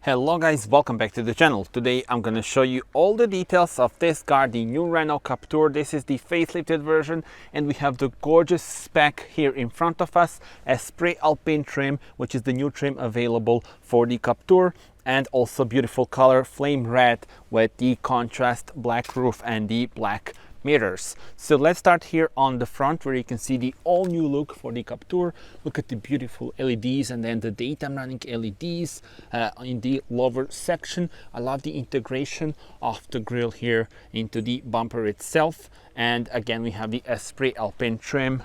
Hello guys, welcome back to the channel. Today I'm going to show you all the details of this car, the new Renault Captur. This is the facelifted version and we have the gorgeous spec here in front of us. Esprit Alpine trim, which is the new trim available for the Captur, and also beautiful color flame red with the contrast black roof and the black mirrors. So let's start here on the front where you can see the all new look for the Captur. Look at the beautiful LEDs and then the daytime running LEDs in the lower section. I love the integration of the grille here into the bumper itself. And again, we have the Esprit Alpine trim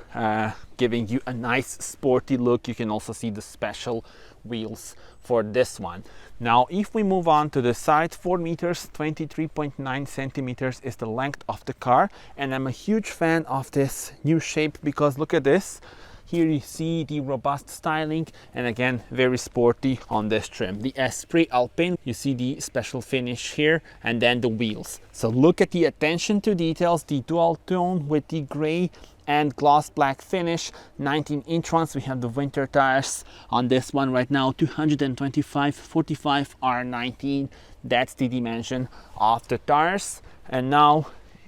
giving you a nice sporty look. You can also see the special wheels for this one. Now, if we move on to the side, 4 meters, 23.9 centimeters is the length of the car. And I'm a huge fan of this new shape because look at this. Here you see the robust styling and again, very sporty on this trim. The Esprit Alpine, you see the special finish here and then the wheels. So look at the attention to details, the dual tone with the gray and gloss black finish, 19-inch ones. We have the winter tires on this one right now, 225/45 R19. That's the dimension of the tires. And now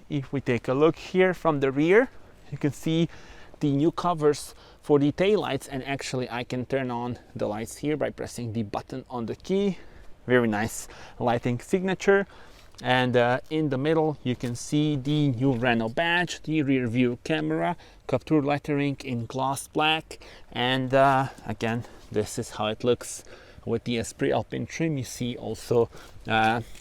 if we take a look here from the rear, you can see the new covers for the tail lights, and actually I can turn on the lights here by pressing the button on the key. Very nice lighting signature. And in the middle you can see the new Renault badge, the rear view camera, Captur lettering in gloss black, and again, this is how it looks with the Esprit Alpine trim. You see also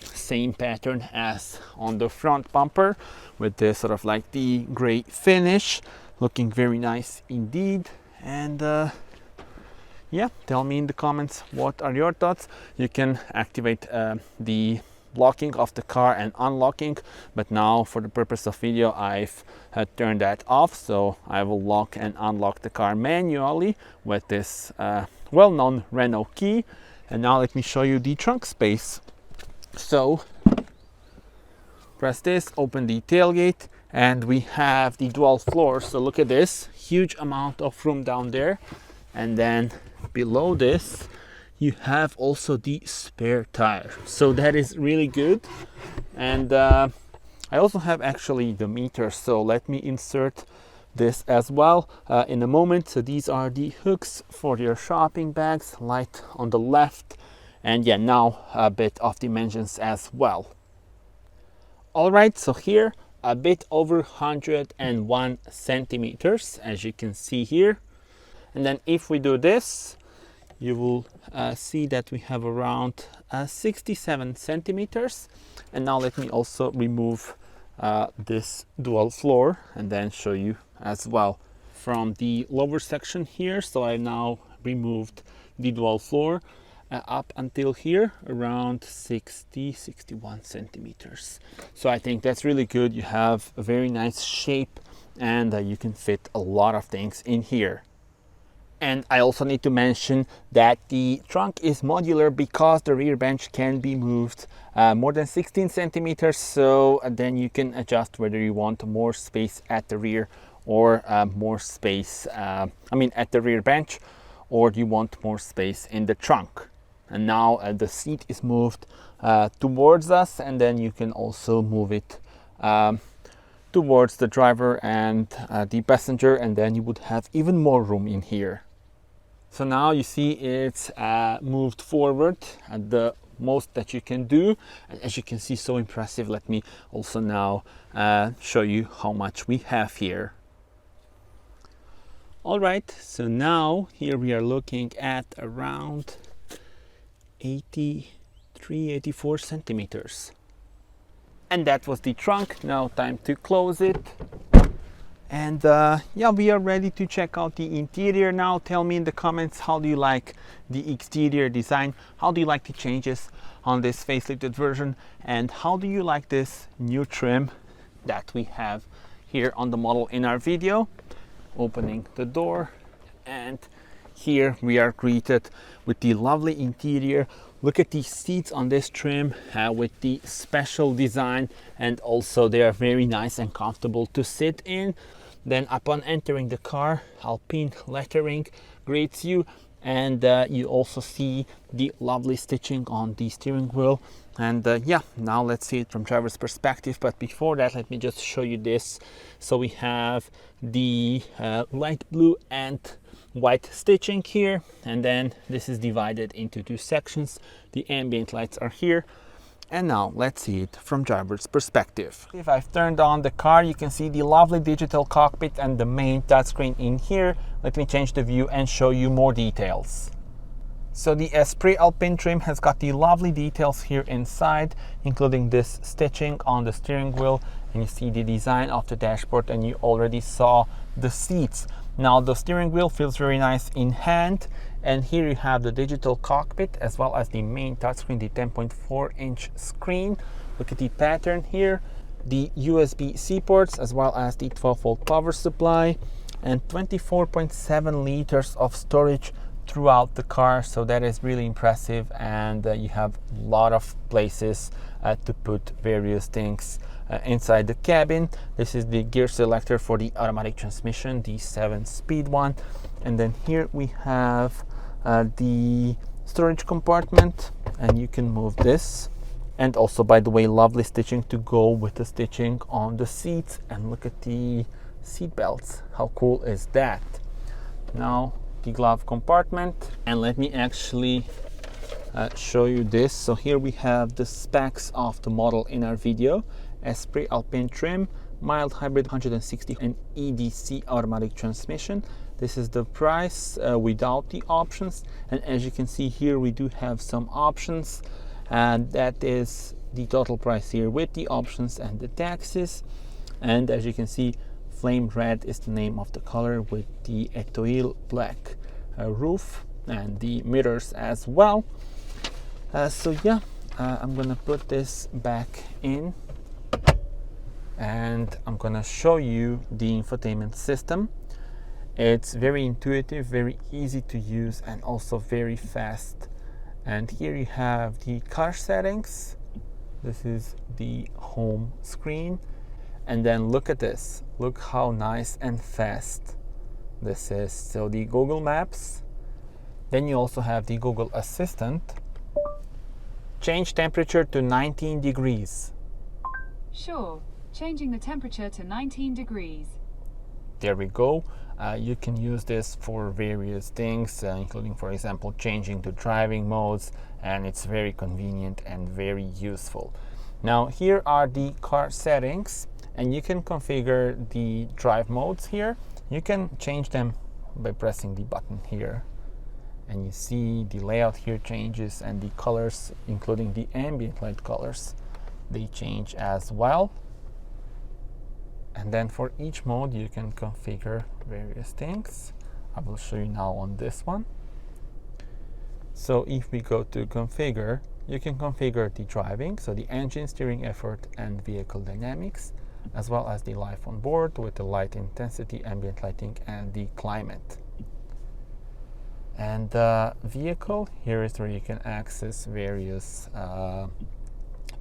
same pattern as on the front bumper with this sort of like the gray finish, looking very nice indeed. And yeah, tell me in the comments what are your thoughts. You can activate the locking of the car and unlocking, but now for the purpose of video I've turned that off, so I will lock and unlock the car manually with this well-known Renault key. And now let me show you the trunk space. So press this, open the tailgate, and we have the dual floors. So look at this, huge amount of room down there. And then below this you have also the spare tire, so that is really good. And I also have actually the meter, so let me insert this as well in a moment. So these are the hooks for your shopping bags, light on the left, and yeah, now a bit of dimensions as well. All right, so here a bit over 101 centimeters as you can see here. And then if we do this, you will see that we have around 67 centimeters. And now let me also remove this dual floor and then show you as well from the lower section here. So I now removed the dual floor up until here around 61 centimeters. So I think that's really good. You have a very nice shape and you can fit a lot of things in here. And I also need to mention that the trunk is modular because the rear bench can be moved more than 16 centimeters. So then you can adjust whether you want more space at the rear or more space, at the rear bench, or you want more space in the trunk. And now the seat is moved towards us, and then you can also move it towards the driver and the passenger, and then you would have even more room in here. So now you see it's moved forward at the most that you can do. And as you can see, so impressive. Let me also now show you how much we have here. All right, so now here we are looking at around 84 centimeters. And that was the trunk. Now time to close it. And yeah, we are ready to check out the interior now. Tell me in the comments, how do you like the exterior design? How do you like the changes on this facelifted version? And how do you like this new trim that we have here on the model in our video? Opening the door, and here we are greeted with the lovely interior. Look at these seats on this trim with the special design, and also they are very nice and comfortable to sit in. Then upon entering the car, Alpine lettering greets you, and you also see the lovely stitching on the steering wheel. And yeah, now let's see it from driver's perspective. But before that, let me just show you this. So we have the light blue and white stitching here, and then this is divided into two sections. The ambient lights are here. And now let's see it from driver's perspective. If I've turned on the car, you can see the lovely digital cockpit and the main touchscreen in here. Let me change the view and show you more details. So the Esprit Alpine trim has got the lovely details here inside, including this stitching on the steering wheel, and you see the design of the dashboard, and you already saw the seats. Now the steering wheel feels very nice in hand, and here you have the digital cockpit as well as the main touchscreen, the 10.4-inch screen. Look at the pattern here, the USB-C ports as well as the 12-volt power supply, and 24.7 liters of storage throughout the car, so that is really impressive. And you have a lot of places to put various things inside the cabin. This is the gear selector for the automatic transmission, the 7-speed one. And then here we have the storage compartment, and you can move this. And also, by the way, lovely stitching to go with the stitching on the seats. And look at the seat belts, how cool is that? Now the glove compartment, and let me actually show you this. So here we have the specs of the model in our video. Esprit Alpine trim, mild hybrid 160 and EDC automatic transmission. This is the price without the options, and as you can see here, we do have some options, and that is the total price here with the options and the taxes. And as you can see, flame red is the name of the color, with the Etoile black roof and the mirrors as well. So yeah, I'm gonna put this back in, and I'm gonna show you the infotainment system. It's very intuitive, very easy to use, and also very fast. And here you have the car settings. This is the home screen. And then look at this. Look how nice and fast this is. So the Google Maps. Then you also have the Google Assistant. Change temperature to 19 degrees. Sure. Changing the temperature to 19 degrees. There we go. You can use this for various things, including, for example, changing to driving modes, and it's very convenient and very useful. Now here are the car settings, and you can configure the drive modes here. You can change them by pressing the button here, and you see the layout here changes, and the colors, including the ambient light colors, they change as well. And then for each mode you can configure various things. I will show you now on this one. So if we go to configure, you can configure the driving, so the engine, steering effort, and vehicle dynamics, as well as the life on board with the light intensity, ambient lighting, and the climate. And vehicle, here is where you can access various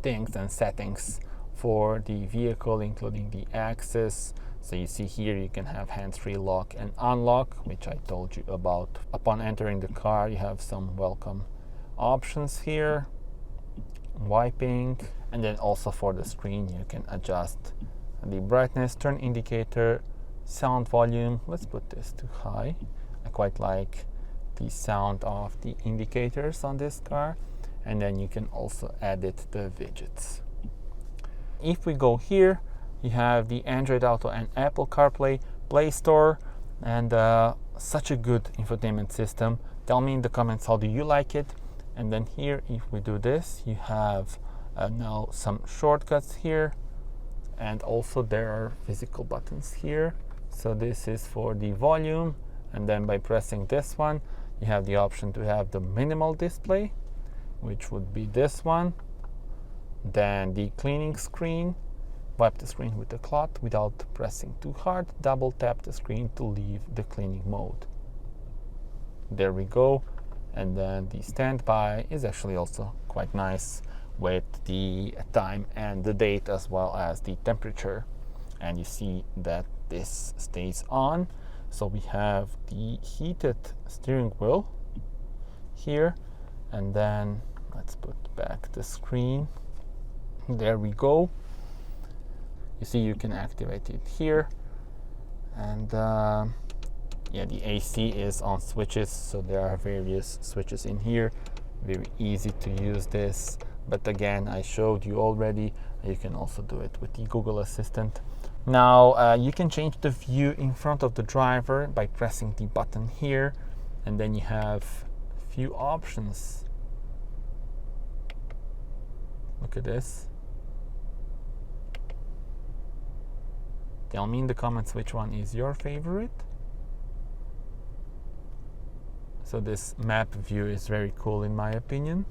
things and settings for the vehicle, including the access. So you see here you can have hands-free lock and unlock, which I told you about. Upon entering the car, you have some welcome options here, wiping, and then also for the screen you can adjust the brightness, turn indicator, sound volume. Let's put this to high. I quite like the sound of the indicators on this car. And then you can also edit the widgets. If we go here, you have the Android Auto and Apple CarPlay, Play Store, and such a good infotainment system. Tell me in the comments, how do you like it? And then here, if we do this, you have now some shortcuts here, and also there are physical buttons here. So this is for the volume, and then by pressing this one, you have the option to have the minimal display, which would be this one. Then the cleaning screen, wipe the screen with the cloth without pressing too hard, double tap the screen to leave the cleaning mode. There we go. And then the standby is actually also quite nice, with the time and the date as well as the temperature. And you see that this stays on. So we have the heated steering wheel, here, and then let's put back the screen. There we go. You see, you can activate it here, and yeah, the AC is on switches, so there are various switches in here. Very easy to use this, but again, I showed you already, you can also do it with the Google Assistant. Now you can change the view in front of the driver by pressing the button here, and then you have a few options. Look at this. Tell me in the comments which one is your favorite. So this map view is very cool in my opinion.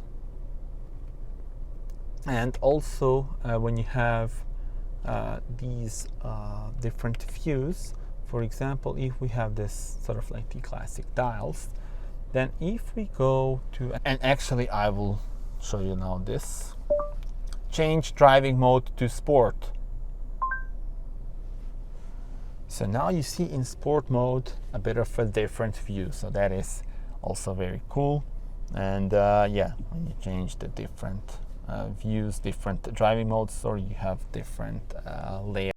And also when you have these different views, for example, if we have this sort of like the classic dials, then if we go to, and actually I will show you now this, change driving mode to sport. So now you see in sport mode a bit of a different view, so that is also very cool. And yeah, when you change the different views, different driving modes, or you have different layouts.